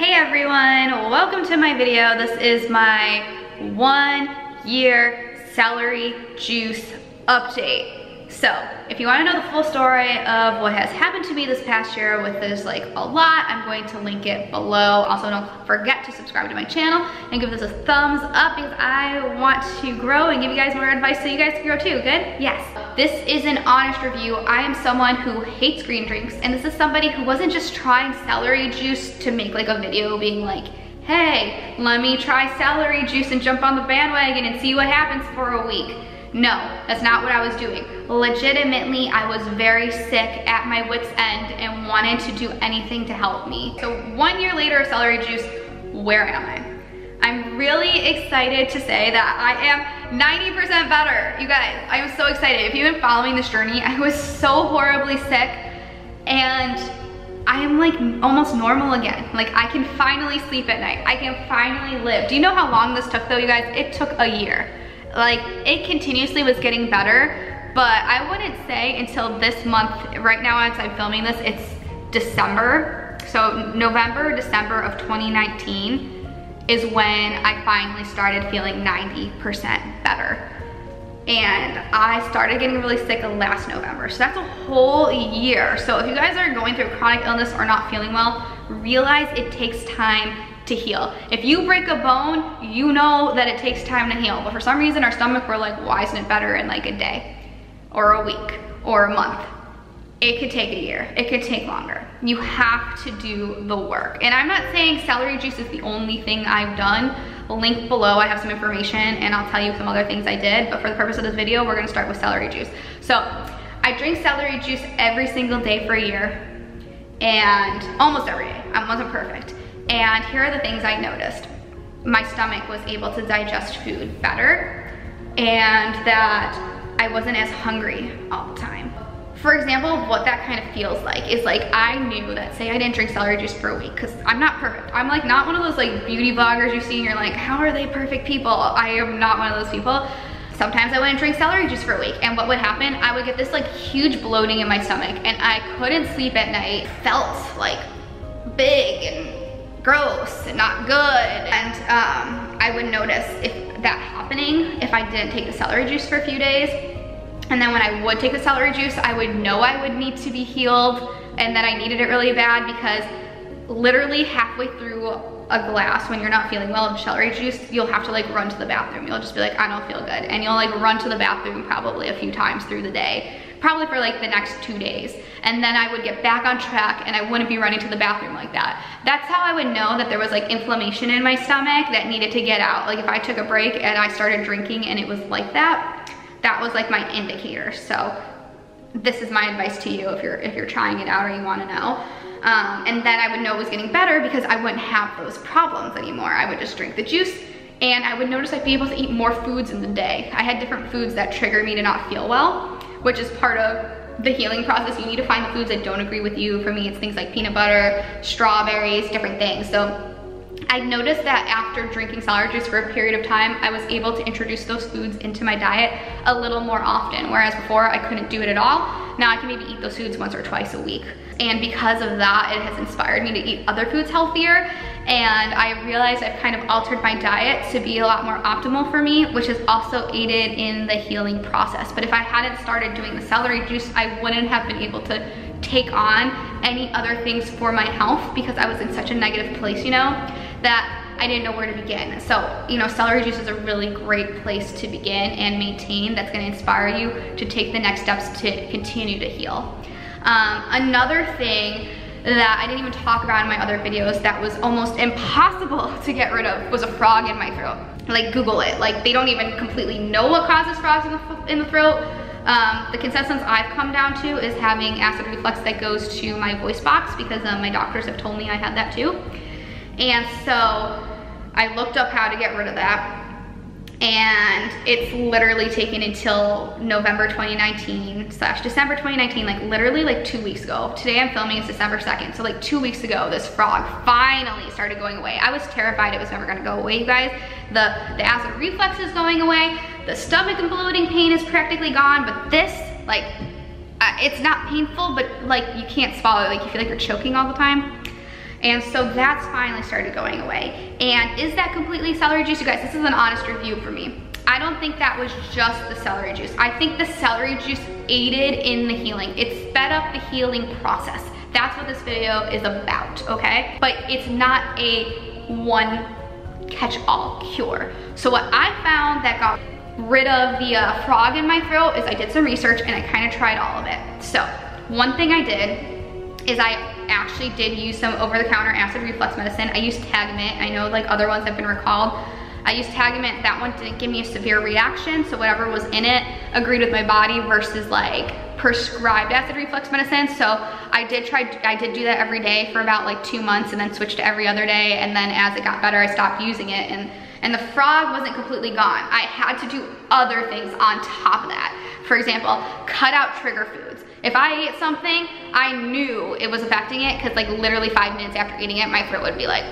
Hey everyone, welcome to my video. This is my 1-year celery juice update. So, if you want to know the full story of what has happened to me this past year with this a lot, I'm going to link it below. Also, don't forget to subscribe to my channel and give this a thumbs up because I want to grow and give you guys more advice so you guys can grow too, good? Yes. This is an honest review. I am someone who hates green drinks, and this is somebody who wasn't just trying celery juice to make a video being like, hey, let me try celery juice and jump on the bandwagon and see what happens for a week. No, that's not what I was doing. Legitimately, I was very sick at my wit's end and wanted to do anything to help me. So 1 year later of celery juice, where am I? I'm really excited to say that I am 90% better. You guys, I am so excited. If you've been following this journey, I was so horribly sick and I am almost normal again. I can finally sleep at night. I can finally live. Do you know how long this took though, you guys? It took a year. It continuously was getting better, but I wouldn't say until this month, right now as I'm filming this, it's December. So November, December of 2019 is when I finally started feeling 90% better. And I started getting really sick last November. So that's a whole year. So if you guys are going through chronic illness or not feeling well, realize it takes time to heal. If you break a bone, you know that it takes time to heal. But for some reason, our stomach, we're like, why isn't it better in a day or a week or a month? It could take a year. It could take longer. You have to do the work. And I'm not saying celery juice is the only thing I've done. Link below, I have some information and I'll tell you some other things I did. But for the purpose of this video, we're gonna start with celery juice. So I drink celery juice every single day for a year, and almost every day. I wasn't perfect. And here are the things I noticed. My stomach was able to digest food better, and that I wasn't as hungry all the time. For example, what that kind of feels like is I knew that, say I didn't drink celery juice for a week, because I'm not perfect. I'm not one of those beauty vloggers you see and you're like, how are they perfect people? I am not one of those people. Sometimes I wouldn't drink celery juice for a week, and what would happen? I would get this huge bloating in my stomach, and I couldn't sleep at night. Felt big and gross and not good. And I would notice if that happening if I didn't take the celery juice for a few days. And then when I would take the celery juice, I would know I would need to be healed and that I needed it really bad, because literally halfway through a glass, when you're not feeling well, of celery juice, you'll have to run to the bathroom. You'll just be like, I don't feel good. And you'll run to the bathroom probably a few times through the day, probably for the next 2 days. And then I would get back on track and I wouldn't be running to the bathroom like that. That's how I would know that there was inflammation in my stomach that needed to get out. If I took a break and I started drinking and it was like that, that was my indicator. So this is my advice to you if you're trying it out or you wanna know. And then I would know it was getting better because I wouldn't have those problems anymore. I would just drink the juice, and I would notice I'd be able to eat more foods in the day. I had different foods that trigger me to not feel well, which is part of the healing process. You need to find the foods that don't agree with you. For me, it's things like peanut butter, strawberries, different things. So I noticed that after drinking celery juice for a period of time, I was able to introduce those foods into my diet a little more often, whereas before I couldn't do it at all. Now I can maybe eat those foods once or twice a week. And because of that, it has inspired me to eat other foods healthier. And I realized I've kind of altered my diet to be a lot more optimal for me, which has also aided in the healing process. But if I hadn't started doing the celery juice, I wouldn't have been able to take on any other things for my health, because I was in such a negative place, that I didn't know where to begin. So, celery juice is a really great place to begin and maintain. That's gonna inspire you to take the next steps to continue to heal. Another thing that I didn't even talk about in my other videos that was almost impossible to get rid of was a frog in my throat. Google it. They don't even completely know what causes frogs in the throat. The consensus I've come down to is having acid reflux that goes to my voice box, because my doctors have told me I had that too. And so I looked up how to get rid of that, and it's literally taken until November 2019 / December 2019, literally 2 weeks ago. Today I'm filming, it's December 2nd. So 2 weeks ago, this frog finally started going away. I was terrified it was never gonna go away, you guys. The acid reflux is going away. The stomach and bloating pain is practically gone, but this, it's not painful, but you can't swallow, you feel like you're choking all the time. And so that's finally started going away. And is that completely celery juice? You guys, this is an honest review for me. I don't think that was just the celery juice. I think the celery juice aided in the healing. It sped up the healing process. That's what this video is about, okay? But it's not a one catch-all cure. So what I found that got rid of the frog in my throat is I did some research and I kind of tried all of it. So one thing I did is I actually did use some over-the-counter acid reflux medicine. I used Tagamet. I know like other ones have been recalled. I used Tagamet. That one didn't give me a severe reaction, so whatever was in it agreed with my body versus like prescribed acid reflux medicine. So I did do that every day for about like 2 months and then switched to every other day, and then as it got better I stopped using it, and the frog wasn't completely gone. I had to do other things on top of that. For example, cut out trigger foods. If I ate something, I knew it was affecting it because like literally 5 minutes after eating it, my throat would be like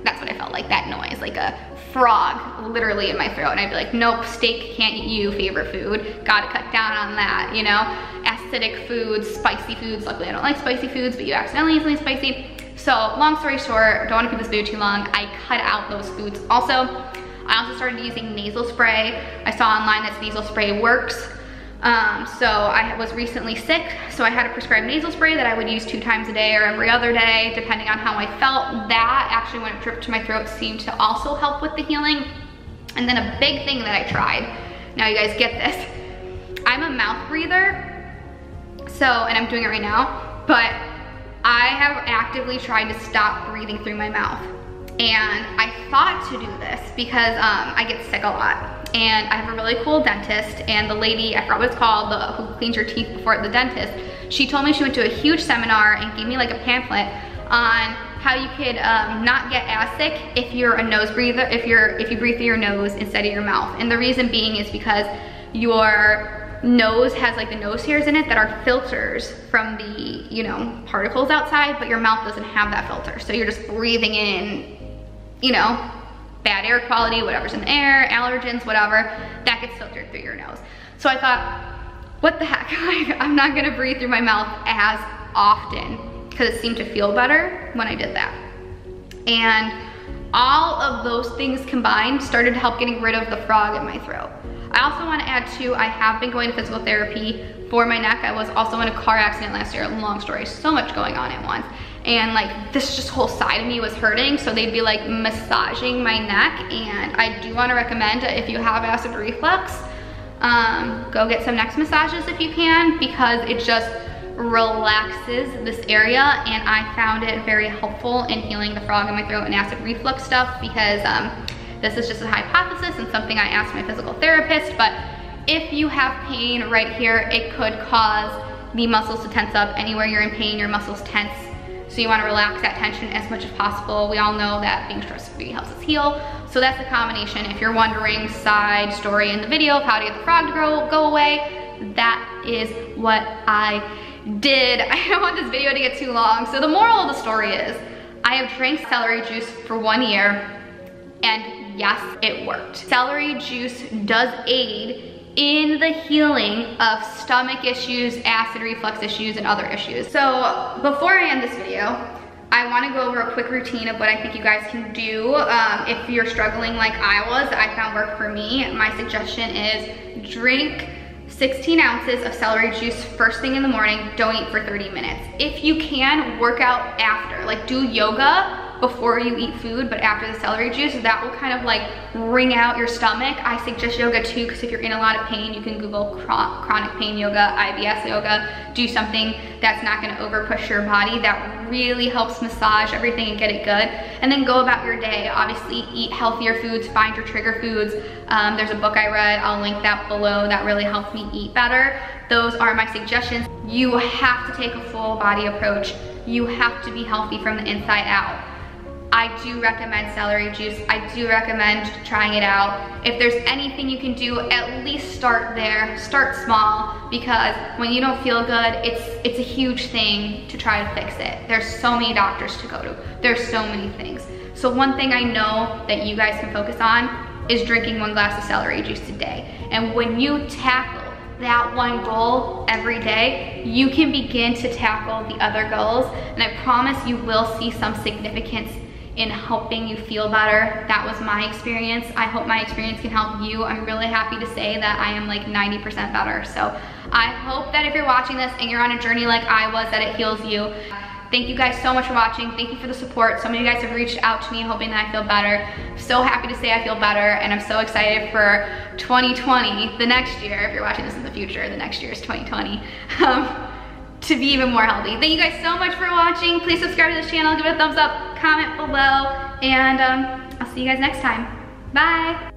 that's what I felt like, that noise, like a frog literally in my throat. And I'd be like, nope, steak, can't eat you, favorite food. Gotta cut down on that, you know? Acidic foods, spicy foods. Luckily I don't like spicy foods, but you accidentally eat something spicy. So long story short, don't wanna keep this video too long, I cut out those foods. Also, I also started using nasal spray. I saw online that nasal spray works. So I was recently sick, so I had a prescribed nasal spray that I would use 2 times a day or every other day, depending on how I felt. That actually, when it dripped to my throat, seemed to also help with the healing. And then a big thing that I tried, now you guys get this, I'm a mouth breather, so, and I'm doing it right now, but I have actively tried to stop breathing through my mouth. And I thought to do this because I get sick a lot. And I have a really cool dentist, and the lady, I forgot what it's called, who cleans your teeth before the dentist, she told me she went to a huge seminar and gave me like a pamphlet on how you could not get as sick if you're a nose breather, if you breathe through your nose instead of your mouth. And the reason being is because your nose has like the nose hairs in it that are filters from the, you know, particles outside, but your mouth doesn't have that filter. So you're just breathing in, you know, bad air quality, whatever's in the air, allergens, whatever, that gets filtered through your nose. So I thought, what the heck, like, I'm not gonna breathe through my mouth as often because it seemed to feel better when I did that. And all of those things combined started to help getting rid of the frog in my throat. I also wanna add too, I have been going to physical therapy for my neck. I was also in a car accident last year, long story, so much going on at once. And like this just whole side of me was hurting, so they'd be like massaging my neck. And I do want to recommend, if you have acid reflux, go get some neck massages if you can, because it just relaxes this area. And I found it very helpful in healing the frog in my throat and acid reflux stuff, because this is just a hypothesis and something I asked my physical therapist, but if you have pain right here, it could cause the muscles to tense up. Anywhere you're in pain, your muscles tense. So you wanna relax that tension as much as possible. We all know that being stress-free helps us heal. So that's the combination. If you're wondering, side story in the video of how to get the frog to go away, that is what I did. I don't want this video to get too long. So the moral of the story is, I have drank celery juice for 1 year, and yes, it worked. Celery juice does aid in the healing of stomach issues, acid reflux issues, and other issues. So before I end this video, I wanna go over a quick routine of what I think you guys can do if you're struggling like I was. I found work for me. My suggestion is drink 16 ounces of celery juice first thing in the morning. Don't eat for 30 minutes. If you can, work out after. Like do yoga before you eat food, but after the celery juice, that will kind of like wring out your stomach. I suggest yoga too, because if you're in a lot of pain, you can Google chronic pain yoga, IBS yoga, do something that's not gonna over push your body. That really helps massage everything and get it good. And then go about your day. Obviously eat healthier foods, find your trigger foods. There's a book I read, I'll link that below, that really helped me eat better. Those are my suggestions. You have to take a full body approach. You have to be healthy from the inside out. I do recommend celery juice. I do recommend trying it out. If there's anything you can do, at least start there. Start small, because when you don't feel good, it's a huge thing to try to fix it. There's so many doctors to go to. There's so many things. So one thing I know that you guys can focus on is drinking 1 glass of celery juice a day. And when you tackle that one goal every day, you can begin to tackle the other goals. And I promise you will see some significance in helping you feel better. That was my experience. I hope my experience can help you. I'm really happy to say that I am like 90% better. So I hope that if you're watching this and you're on a journey like I was, that it heals you. Thank you guys so much for watching. Thank you for the support. So many of you guys have reached out to me hoping that I feel better. I'm so happy to say I feel better, and I'm so excited for 2020, the next year. If you're watching this in the future, the next year is 2020. To be even more healthy. Thank you guys so much for watching. Please subscribe to this channel, give it a thumbs up, comment below, and I'll see you guys next time. Bye.